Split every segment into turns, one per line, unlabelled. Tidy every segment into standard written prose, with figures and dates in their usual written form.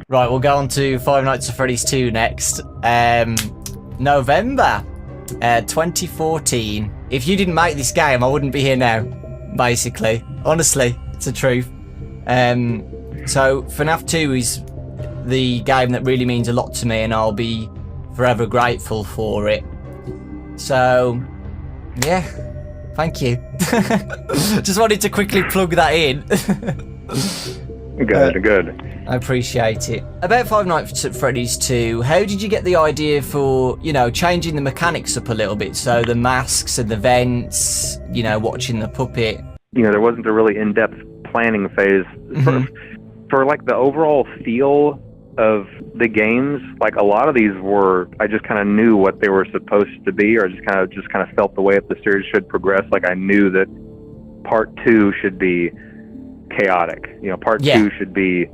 Right, we'll go on to Five Nights at Freddy's 2 next. November 2014. If you didn't make this game, I wouldn't be here now, basically. Honestly, it's the truth. So FNaF 2 is the game that really means a lot to me, and I'll be forever grateful for it. So, yeah, thank you. Just wanted to quickly plug that in.
Good.
I appreciate it. About Five Nights at Freddy's 2, how did you get the idea for, you know, changing the mechanics up a little bit? So the masks and the vents, you know, watching the puppet.
You know, there wasn't a really in-depth planning phase. For like the overall feel of the games, like a lot of these were, I just kind of knew what they were supposed to be, or just kind of felt the way that the series should progress. Like I knew that part 2 should be chaotic. You know, part 2 should be,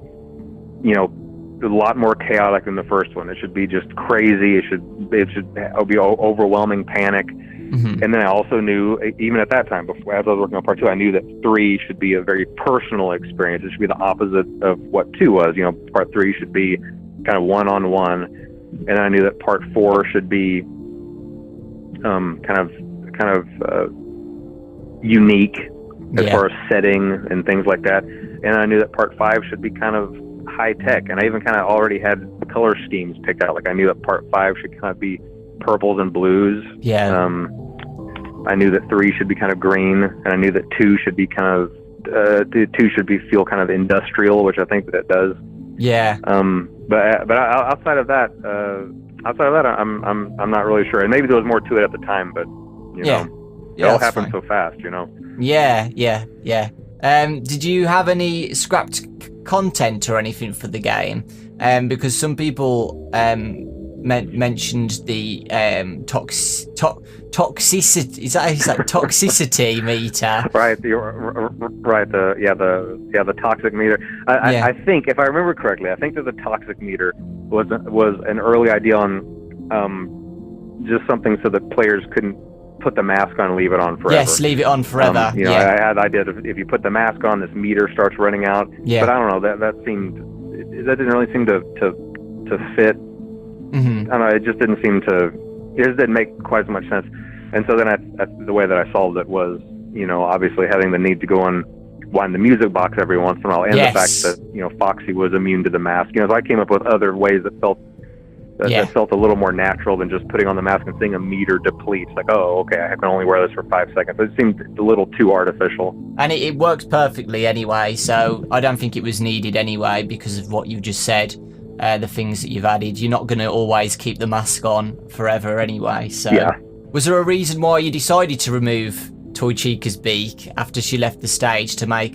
you know, a lot more chaotic than the first one. It should be just crazy. It should be overwhelming panic. And then I also knew, even at that time, before as I was working on part 2, I knew that 3 should be a very personal experience. It should be the opposite of what 2 was. You know, part 3 should be kind of one-on-one, and I knew that part 4 should be kind of unique as far as setting and things like that. And I knew that part 5 should be kind of high tech, and I even kind of already had color schemes picked out. Like I knew that part 5 should kind of be purples and blues. I knew that 3 should be kind of green, and I knew that 2 should be kind of 2 should be feel kind of industrial, which I think that it does. But outside of that, I'm not really sure. And maybe there was more to it at the time, but you know, it all happened so fast, you know.
Did you have any scrapped content or anything for the game? Because some people mentioned the toxicity. Is that toxicity meter?
Right. The toxic meter. I think, if I remember correctly, I think that the toxic meter was an early idea on just something so that players couldn't put the mask on and leave it on forever.
Yes, leave it on forever.
You know, I had the idea that if you put the mask on, this meter starts running out. But I don't know. That didn't really seem to fit. I don't know. It just didn't seem to. It just didn't make quite as much sense. And so then the way that I solved it was, you know, obviously having the need to go on wind the music box every once in a while, and the fact that, you know, Foxy was immune to the mask. You know, so I came up with other ways that felt a little more natural than just putting on the mask and seeing a meter deplete. It's like, oh, okay, I can only wear this for 5 seconds. It seemed a little too artificial.
And it works perfectly anyway, so I don't think it was needed anyway because of what you've just said. The things that you've added, you're not going to always keep the mask on forever anyway. So, was there a reason why you decided to remove Toy Chica's beak after she left the stage to make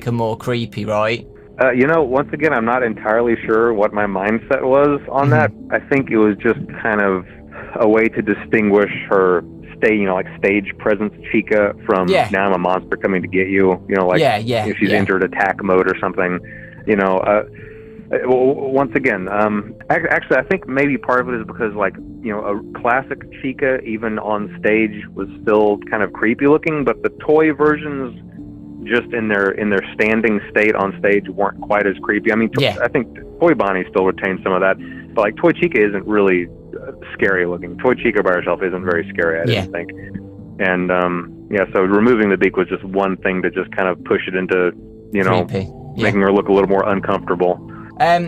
her more creepy, right?
You know, once again, I'm not entirely sure what my mindset was on that. I think it was just kind of a way to distinguish her stage presence Chica from now I'm a monster coming to get you. You know, like if she's entered attack mode or something. You know. Once again, actually, I think maybe part of it is because, like, you know, a classic Chica, even on stage, was still kind of creepy looking, but the toy versions, just in their standing state on stage, weren't quite as creepy. I mean, I think Toy Bonnie still retains some of that, but like Toy Chica isn't really scary looking. Toy Chica by herself isn't very scary, I didn't think. And so removing the beak was just one thing to just kind of push it into, you know, making her look a little more uncomfortable.
How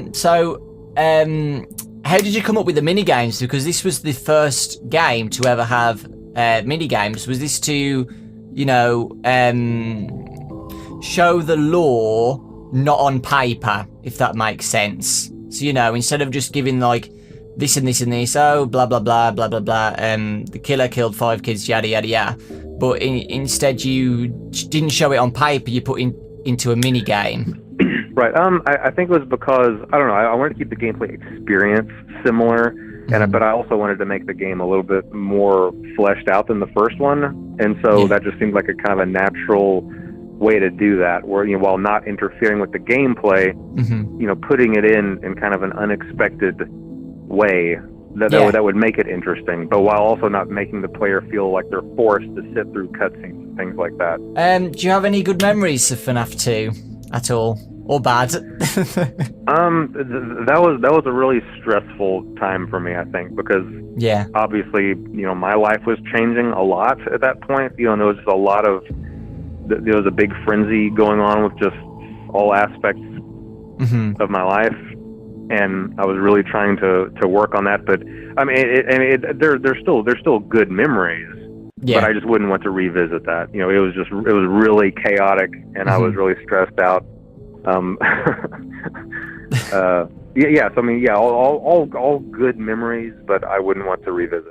did you come up with the mini games? Because this was the first game to ever have mini games. Was this to, you know, show the lore not on paper, if that makes sense? So, you know, instead of just giving like this and this and this, oh blah blah blah blah blah blah, the killer killed 5 kids, yada yada yada. But instead, you didn't show it on paper. You put into a mini game.
Right. I think it was because, I don't know, I wanted to keep the gameplay experience similar, but I also wanted to make the game a little bit more fleshed out than the first one, and so that just seemed like a kind of a natural way to do that, where, you know, while not interfering with the gameplay, you know, putting it in kind of an unexpected way that would make it interesting, but while also not making the player feel like they're forced to sit through cutscenes and things like that.
Do you have any good memories of FNaF 2 at all? or bad?
That was a really stressful time for me, I think, because obviously, my life was changing a lot at that point. There was just there was a big frenzy going on with just all aspects of my life, and I was really trying to work on that. But I mean, there's still good memories. But I just wouldn't want to revisit that. It was really chaotic, and I was really stressed out. So I mean, all good memories, but I wouldn't want to revisit.